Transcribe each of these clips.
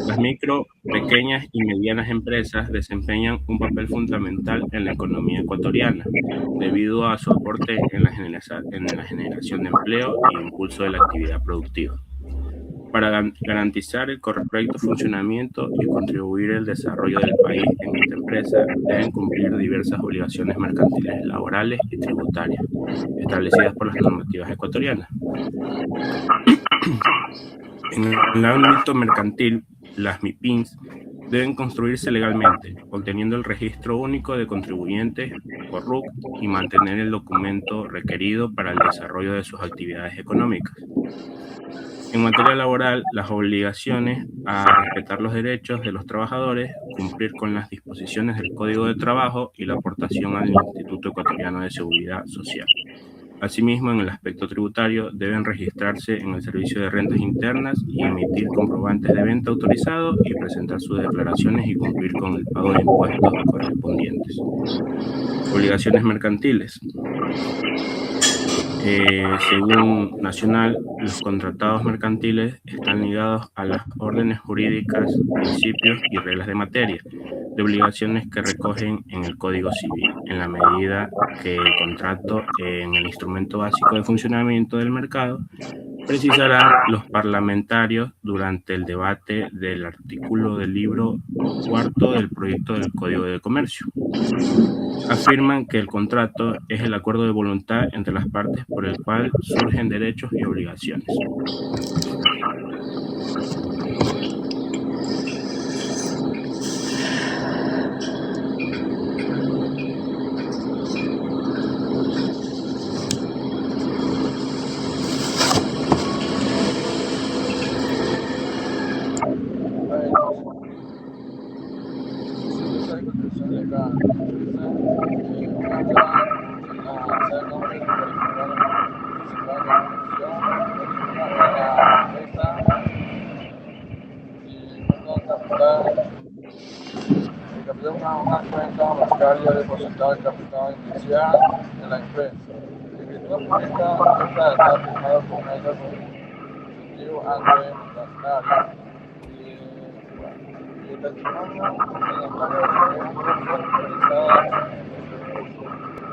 Las micro, pequeñas y medianas empresas desempeñan un papel fundamental en la economía ecuatoriana, debido a su aporte en la generación de empleo e impulso de la actividad productiva. Para garantizar el correcto funcionamiento y contribuir al desarrollo del país en esta empresa, deben cumplir diversas obligaciones mercantiles, laborales y tributarias, establecidas por las normativas ecuatorianas. En el ámbito mercantil, las MIPIMs deben construirse legalmente, obteniendo el registro único de contribuyentes por RUC y mantener el documento requerido para el desarrollo de sus actividades económicas. En materia laboral, las obligaciones a respetar los derechos de los trabajadores, cumplir con las disposiciones del Código de Trabajo y la aportación al Instituto Ecuatoriano de Seguridad Social. Asimismo, en el aspecto tributario, deben registrarse en el Servicio de Rentas Internas y emitir comprobantes de venta autorizados y presentar sus declaraciones y cumplir con el pago de impuestos correspondientes. Obligaciones mercantiles. Según Nacional, los contratados mercantiles están ligados a las órdenes jurídicas, principios y reglas de materia, de obligaciones que recogen en el Código Civil, en la medida que el contrato en el instrumento básico de funcionamiento del mercado precisarán los parlamentarios durante el debate del artículo del libro cuarto del proyecto del Código de Comercio. Afirman que el contrato es el acuerdo de voluntad entre las partes por el cual surgen derechos y obligaciones. Una cuenta bancaria depositada el capital inicial de la empresa. La escritura pública está firmada con ella con objetivo ante las y el testimonio en la declaración realizada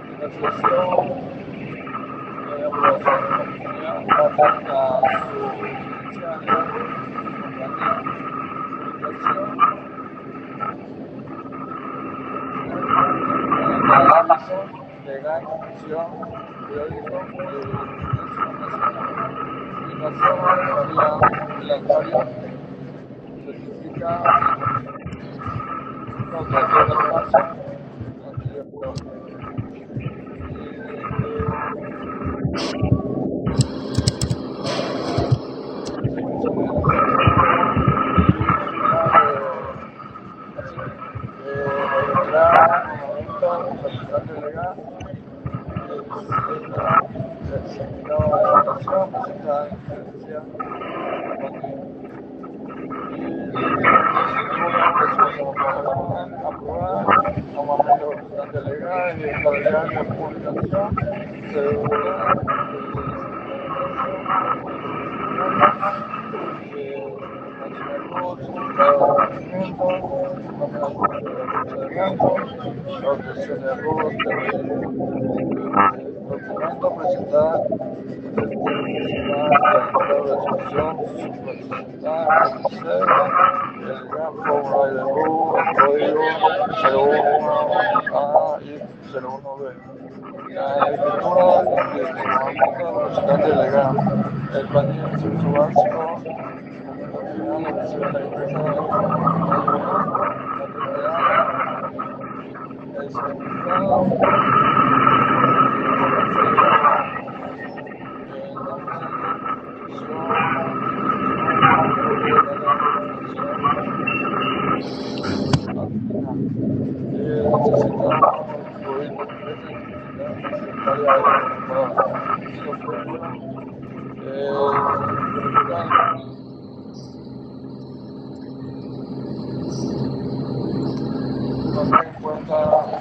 en la sesión de aprobación acerca su licencia de comunicación legal, institución, periódico y nación regulatorio certifica contratación de paso documento presentar el campo de luz, código 01A y 01B. La escritura del representante legal, el planillo de servicio básico, final de la empresa el certificado en cuenta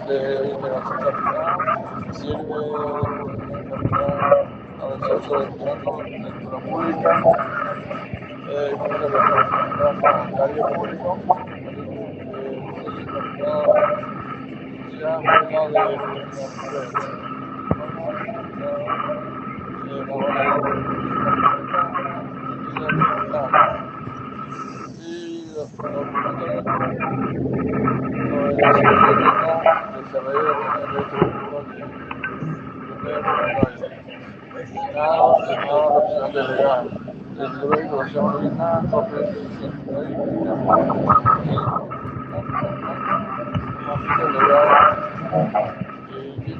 de integración capital, sirve de capital al acceso de lectura pública, como le representa bancario público, ya juega de empresa. Y los documentos desarrollo de estructuras de opción delegada. El libro de información original, copia de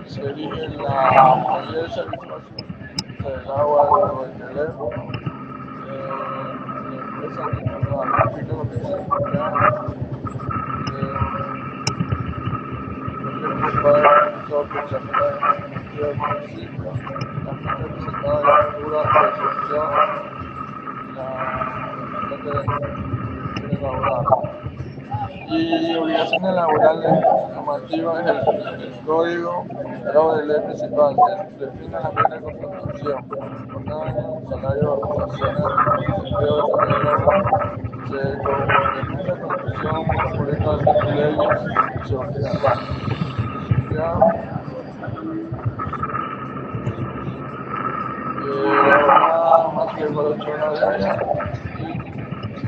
se elige la mayoría de servicios del agua o el teléfono. La empresa tiene lo que y obligaciones laborales normativas el código de ley principal define la regla de contratación, jornada, salario, vacaciones, empleo de trabajo, se complementa con la constitución, publica leyes y se obliga más que por 8 horas diarias y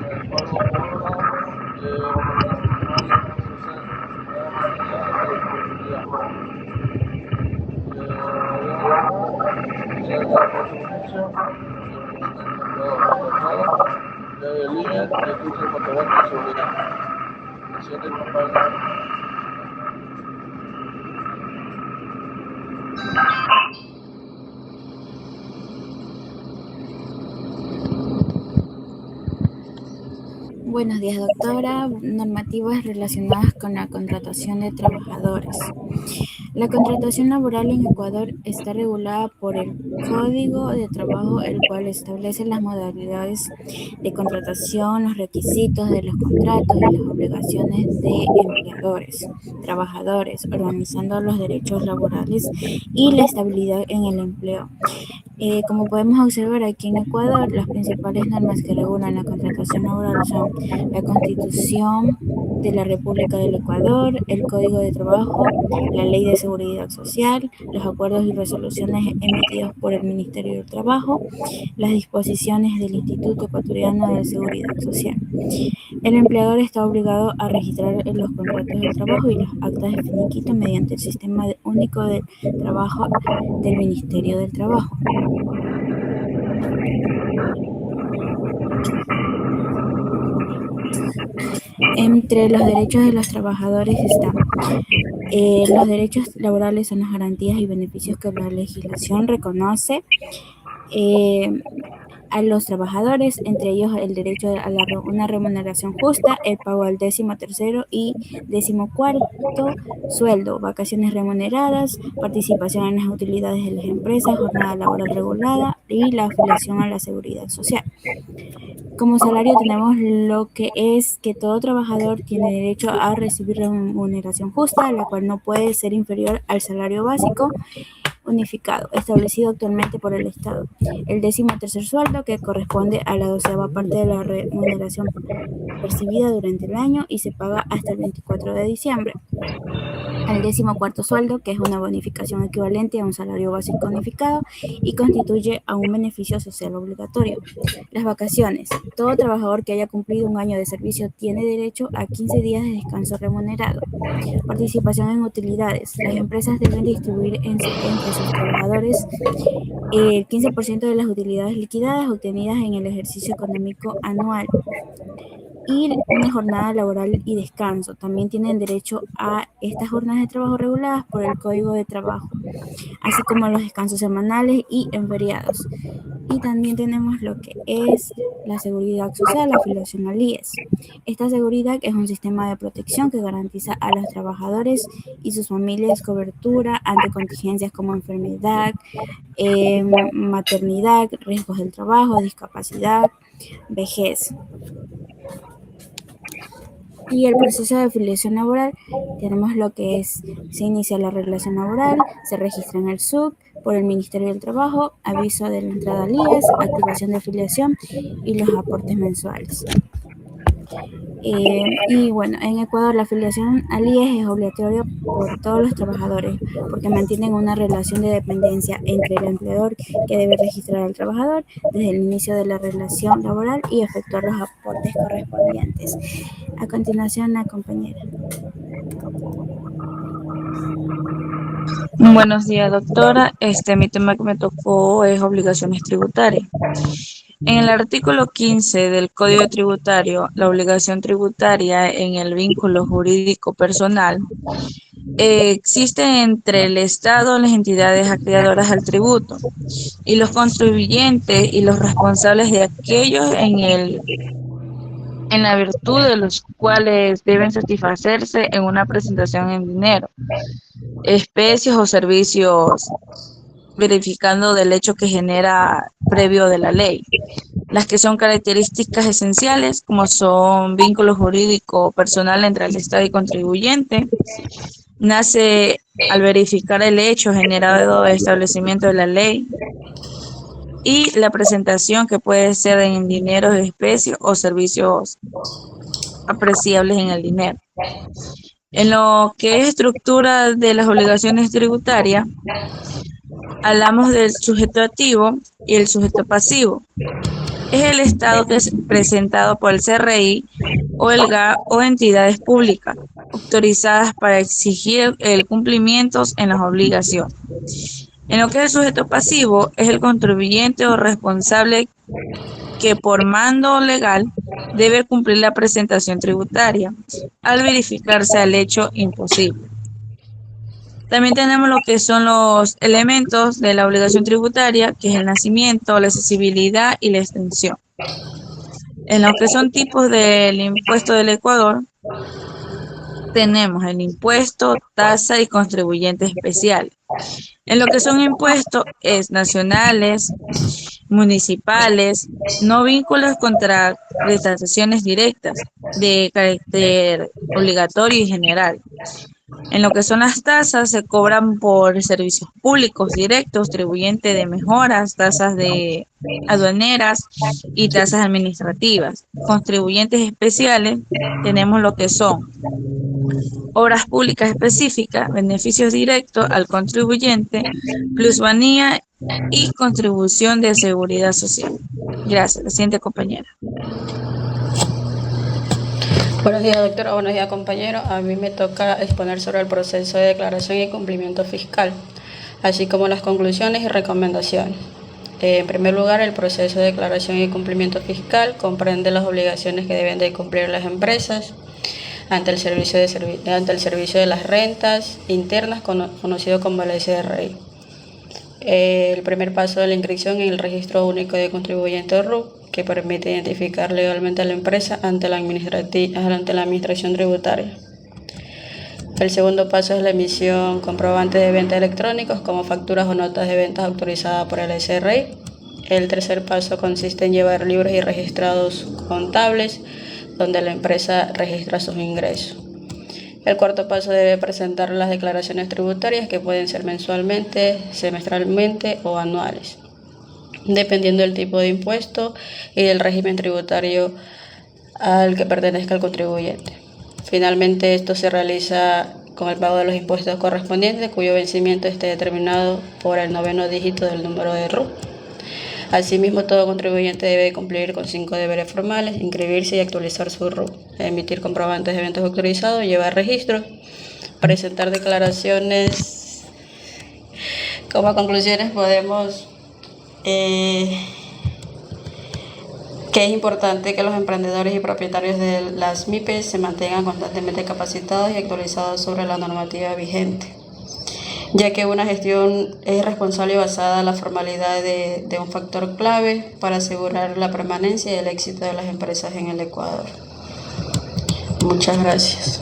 el pago el líder y el curso de control de seguridad. La siguiente campaña. Buenos días, doctora. Normativas relacionadas con la contratación de trabajadores. La contratación laboral en Ecuador está regulada por el Código de Trabajo, el cual establece las modalidades de contratación, los requisitos de los contratos y las obligaciones de empleadores, trabajadores, organizando los derechos laborales y la estabilidad en el empleo. Como podemos observar aquí en Ecuador, las principales normas que regulan la contratación laboral son la Constitución de la República del Ecuador, el Código de Trabajo, la Ley de Seguridad Social, los acuerdos y resoluciones emitidos por el Ministerio del Trabajo, las disposiciones del Instituto Ecuatoriano de Seguridad Social. El empleador está obligado a registrar los contratos de trabajo y las actas de finiquito mediante el Sistema Único de Trabajo del Ministerio del Trabajo. Entre los derechos de los trabajadores están los derechos laborales, son las garantías y beneficios que la legislación reconoce a los trabajadores, entre ellos el derecho a una remuneración justa, el pago al 13º y 14º sueldo, vacaciones remuneradas, participación en las utilidades de las empresas, jornada laboral regulada y la afiliación a la seguridad social. Como salario tenemos lo que es que todo trabajador tiene derecho a recibir remuneración justa, la cual no puede ser inferior al salario básico unificado, establecido actualmente por el Estado. El 13º sueldo, que corresponde a la 12ª parte de la remuneración percibida durante el año y se paga hasta el 24 de diciembre. El 14º sueldo, que es una bonificación equivalente a un salario básico unificado y constituye a un beneficio social obligatorio. Las vacaciones. Todo trabajador que haya cumplido un año de servicio tiene derecho a 15 días de descanso remunerado. Participación en utilidades. Las empresas deben distribuir entre sus trabajadores el 15% de las utilidades liquidadas obtenidas en el ejercicio económico anual. Y una jornada laboral y descanso. También tienen derecho a estas jornadas de trabajo reguladas por el Código de Trabajo, así como los descansos semanales y en feriados. Y también tenemos lo que es la seguridad social, la afiliación al IES. Esta seguridad es un sistema de protección que garantiza a los trabajadores y sus familias cobertura ante contingencias como enfermedad, maternidad, riesgos del trabajo, discapacidad, vejez. Y el proceso de afiliación laboral, tenemos lo que es, se inicia la relación laboral, se registra en el SUC, por el Ministerio del Trabajo, aviso de la entrada al IES, activación de afiliación y los aportes mensuales. Y bueno, en Ecuador la afiliación al IES es obligatoria por todos los trabajadores porque mantienen una relación de dependencia entre el empleador que debe registrar al trabajador desde el inicio de la relación laboral y efectuar los aportes correspondientes. A continuación, la compañera. Buenos días, doctora. Mi tema que me tocó es obligaciones tributarias. En el artículo 15 del Código Tributario, la obligación tributaria en el vínculo jurídico personal existe entre el Estado, las entidades acreedoras al tributo, y los contribuyentes y los responsables de aquellos en la virtud de los cuales deben satisfacerse en una presentación en dinero, especies o servicios, verificando del hecho que genera previo de la ley. Las que son características esenciales, como son vínculo jurídico personal entre el Estado y contribuyente, nace al verificar el hecho generado de establecimiento de la ley, y la presentación que puede ser en dinero, especies o servicios apreciables en el dinero. En lo que es estructura de las obligaciones tributarias, hablamos del sujeto activo y el sujeto pasivo. Es el Estado que es presentado por el CRI o el GA o entidades públicas autorizadas para exigir el cumplimiento en las obligaciones. En lo que es el sujeto pasivo, es el contribuyente o responsable que por mando legal debe cumplir la presentación tributaria al verificarse el hecho imposible. También tenemos lo que son los elementos de la obligación tributaria, que es el nacimiento, la accesibilidad y la extensión. En lo que son tipos del impuesto del Ecuador, tenemos el impuesto, tasa y contribuyentes especiales. En lo que son impuestos es nacionales, municipales, no vínculos contra prestaciones directas de carácter obligatorio y general. En lo que son las tasas, se cobran por servicios públicos directos, contribuyentes de mejoras, tasas de aduaneras y tasas administrativas. Contribuyentes especiales, tenemos lo que son obras públicas específicas, beneficios directos al contribuyente, plusvalía y contribución de seguridad social. Gracias. La siguiente compañera. Buenos días, doctora. Buenos días, compañero. A mí me toca exponer sobre el proceso de declaración y cumplimiento fiscal, así como las conclusiones y recomendaciones. En primer lugar, el proceso de declaración y cumplimiento fiscal comprende las obligaciones que deben de cumplir las empresas ante el servicio de las rentas internas, conocido como el SRI. El primer paso de la inscripción en el Registro Único de Contribuyentes RUC, que permite identificar legalmente a la empresa ante la administración tributaria. El segundo paso es la emisión comprobante de ventas electrónicos como facturas o notas de ventas autorizadas por el SRI. El tercer paso consiste en llevar libros y registrados contables donde la empresa registra sus ingresos. El cuarto paso debe presentar las declaraciones tributarias, que pueden ser mensualmente, semestralmente o anuales, dependiendo del tipo de impuesto y del régimen tributario al que pertenezca el contribuyente. Finalmente, esto se realiza con el pago de los impuestos correspondientes, cuyo vencimiento esté determinado por el 9º dígito del número de RUC. Asimismo, todo contribuyente debe cumplir con 5 deberes formales: inscribirse y actualizar su RUC, emitir comprobantes de eventos autorizados, llevar registros, presentar declaraciones. Como conclusiones podemos que es importante que los emprendedores y propietarios de las MIPES se mantengan constantemente capacitados y actualizados sobre la normativa vigente, ya que una gestión es responsable y basada en la formalidad de un factor clave para asegurar la permanencia y el éxito de las empresas en el Ecuador. Muchas gracias.